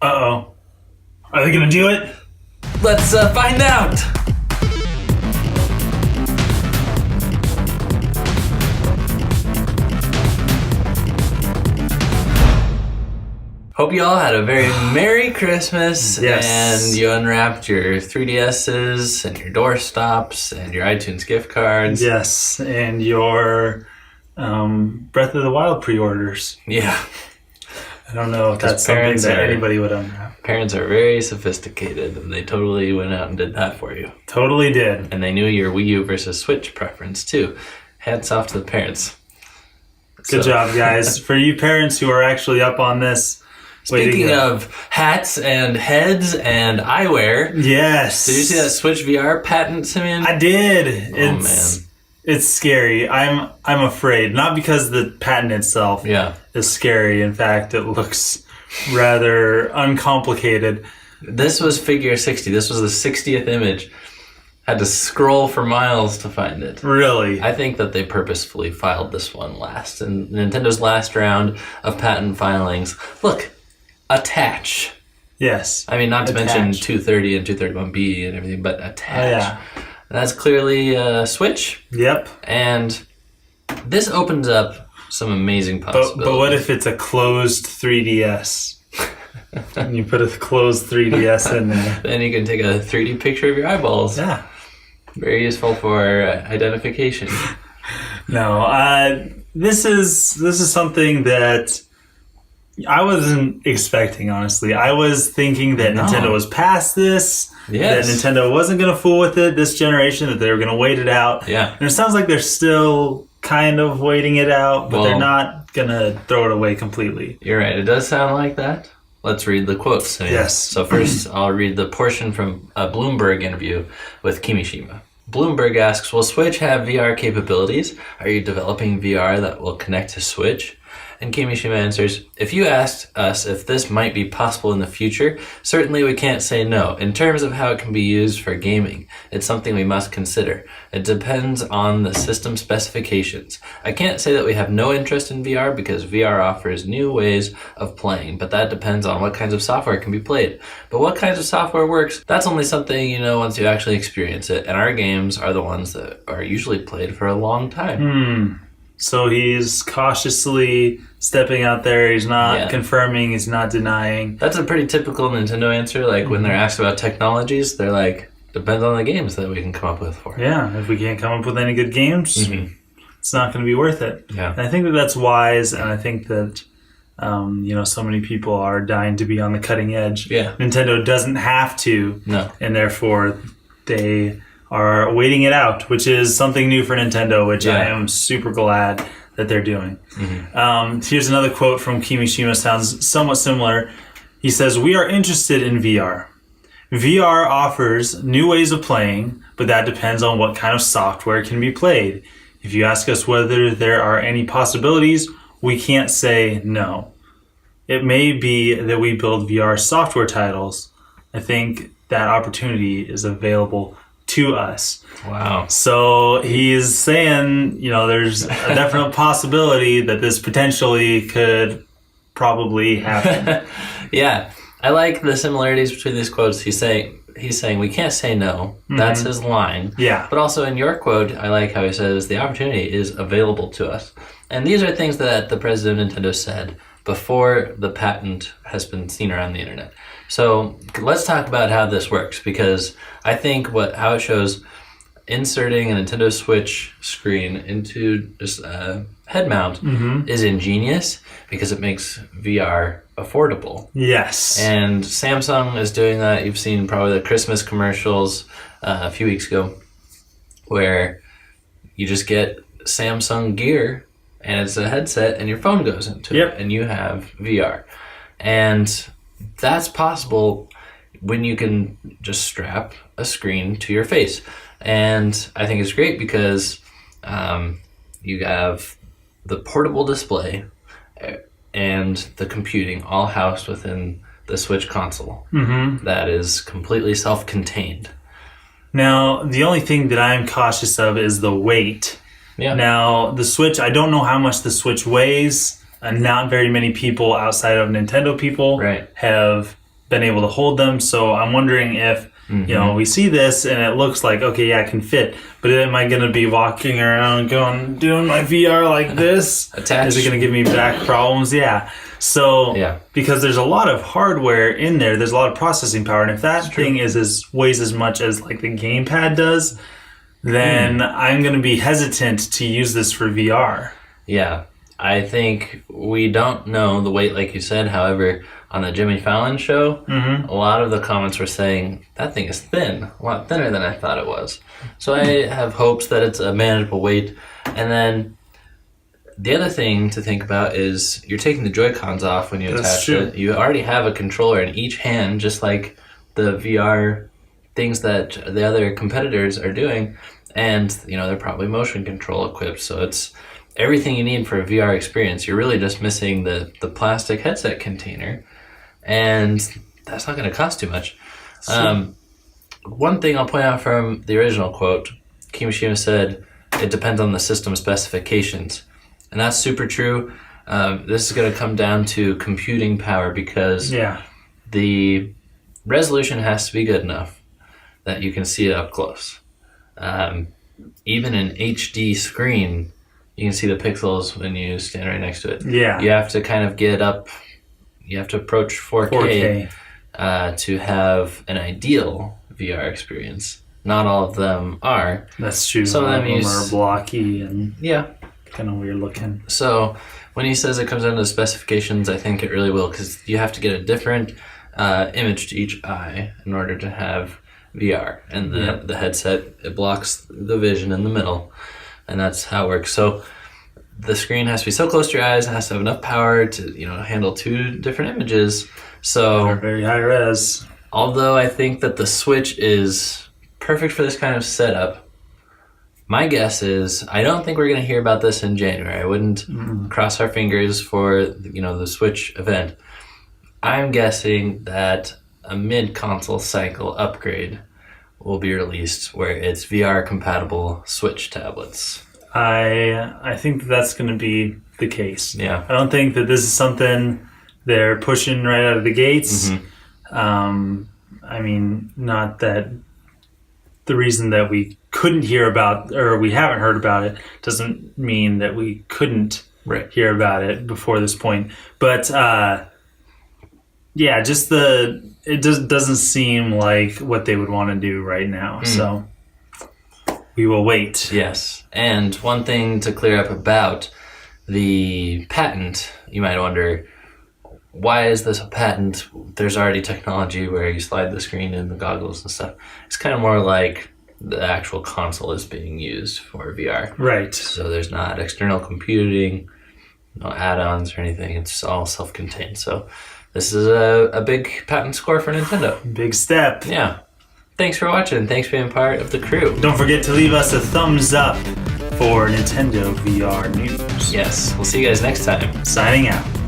Uh-oh. Are they gonna do it? Let's find out! Hope you all had a very Merry Christmas. Yes. And you unwrapped your 3DSs and your doorstops and your iTunes gift cards. Yes, and your Breath of the Wild pre-orders. Yeah. I don't know if that's something that anybody would unwrap. Parents are very sophisticated, and they totally went out and did that for you. Totally did. And they knew your Wii U versus Switch preference, too. Hats off to the parents. Good job, guys. For you parents who are actually up on this, speaking of hats and heads and eyewear, yes. Did you see that Switch VR patent, Simeon? I did. Oh, man. It's scary. I'm afraid. Not because the patent itself is scary. In fact, it looks rather uncomplicated. This was figure 60. This was the 60th image. Had to scroll for miles to find it. Really? I think that they purposefully filed this one last. In Nintendo's last round of patent filings. Look, attach. Yes. I mean, not to mention 230 and 231B and everything, but attach. Oh, yeah. That's clearly a Switch. Yep. And this opens up some amazing possibilities. But what if it's a closed 3DS? And you put a closed 3DS in there. Then you can take a 3D picture of your eyeballs. Yeah. Very useful for identification. No, this is something that I wasn't expecting, honestly. I was thinking that Nintendo was past this, that Nintendo wasn't going to fool with it this generation, that they were going to wait it out. Yeah. And it sounds like they're still kind of waiting it out, but they're not going to throw it away completely. You're right. It does sound like that. Let's read the quotes. Yes. So first, I'll read the portion from a Bloomberg interview with Kimishima. Bloomberg asks, will Switch have VR capabilities? Are you developing VR that will connect to Switch? And Kimishima answers, if you asked us if this might be possible in the future, certainly we can't say no. In terms of how it can be used for gaming, it's something we must consider. It depends on the system specifications. I can't say that we have no interest in VR because VR offers new ways of playing, but that depends on what kinds of software can be played. But what kinds of software works, that's only something you know once you actually experience it, and our games are the ones that are usually played for a long time. So he's cautiously stepping out there. He's not confirming. He's not denying. That's a pretty typical Nintendo answer. Like when they're asked about technologies, they're like, depends on the games that we can come up with for it. Yeah, if we can't come up with any good games, it's not going to be worth it. Yeah. And I think that that's wise, and I think that so many people are dying to be on the cutting edge. Yeah. Nintendo doesn't have to. No. And therefore, they are waiting it out, which is something new for Nintendo, which I am super glad that they're doing. Here's another quote from Kimishima, sounds somewhat similar. He says, we are interested in VR. VR offers new ways of playing, but that depends on what kind of software can be played. If you ask us whether there are any possibilities, we can't say no. It may be that we build VR software titles. I think that opportunity is available to us. Wow. So he's saying, there's a definite possibility that this potentially could probably happen. Yeah. I like the similarities between these quotes. He's saying we can't say no. That's his line. Yeah. But also in your quote, I like how he says the opportunity is available to us. And these are things that the president of Nintendo said before the patent has been seen around the internet. So let's talk about how this works, because I think how it shows inserting a Nintendo Switch screen into just a head mount is ingenious because it makes VR affordable. Yes. And Samsung is doing that. You've seen probably the Christmas commercials a few weeks ago where you just get Samsung gear and it's a headset and your phone goes into it and you have VR. And that's possible when you can just strap a screen to your face. And I think it's great because you have the portable display and the computing all housed within the Switch console that is completely self-contained. Now, the only thing that I'm cautious of is the weight. Yeah. Now, the Switch, I don't know how much the Switch weighs. Not very many people outside of Nintendo people have been able to hold them. So I'm wondering if, you know, we see this and it looks like, okay, yeah, it can fit. But am I going to be walking around doing my VR like this? Attached. Is it going to give me back problems? Yeah. So, because there's a lot of hardware in there, there's a lot of processing power. And if that thing weighs as much as like the gamepad does, then I'm going to be hesitant to use this for VR. Yeah. I think we don't know the weight, like you said. However, on the Jimmy Fallon show, a lot of the comments were saying, that thing is thin, a lot thinner than I thought it was. So I have hopes that it's a manageable weight. And then the other thing to think about is you're taking the Joy-Cons off when you attach it. You already have a controller in each hand, just like the VR things that the other competitors are doing. And, you know, they're probably motion control equipped. So it's everything you need for a VR experience. You're really just missing the plastic headset container. And that's not going to cost too much. One thing I'll point out from the original quote, Kimishima said, it depends on the system specifications. And that's super true. This is going to come down to computing power because the resolution has to be good enough that you can see it up close. Even an HD screen, you can see the pixels when you stand right next to it. Yeah. You have to kind of get up, you have to approach 4K. To have an ideal VR experience. Not all of them are. That's true. Some of them are blocky and kind of weird looking. So when he says it comes down to the specifications, I think it really will, because you have to get a different image to each eye in order to have VR. And the headset, it blocks the vision in the middle, and that's how it works. So the screen has to be so close to your eyes, it has to have enough power to, you know, handle two different images. So they're very high res. Although I think that the Switch is perfect for this kind of setup, my guess is I don't think we're going to hear about this in January. I wouldn't cross our fingers for, you know, the Switch event. I'm guessing that a mid-console cycle upgrade will be released where it's VR compatible Switch tablets. I think that's going to be the case. Yeah. I don't think that this is something they're pushing right out of the gates. I mean, not that the reason that we couldn't hear about, or we haven't heard about it, doesn't mean that we couldn't hear about it before this point. But just it just doesn't seem like what they would want to do right now. So we will wait. Yes. And one thing to clear up about the patent, you might wonder, why is this a patent? There's already technology where you slide the screen in the goggles and stuff. It's kind of more like the actual console is being used for VR. Right. So there's not external computing, no add-ons or anything. It's all self-contained. So this is a big patent score for Nintendo. Big step. Yeah. Thanks for watching. Thanks for being part of the crew. Don't forget to leave us a thumbs up for Nintendo VR news. Yes. We'll see you guys next time. Signing out.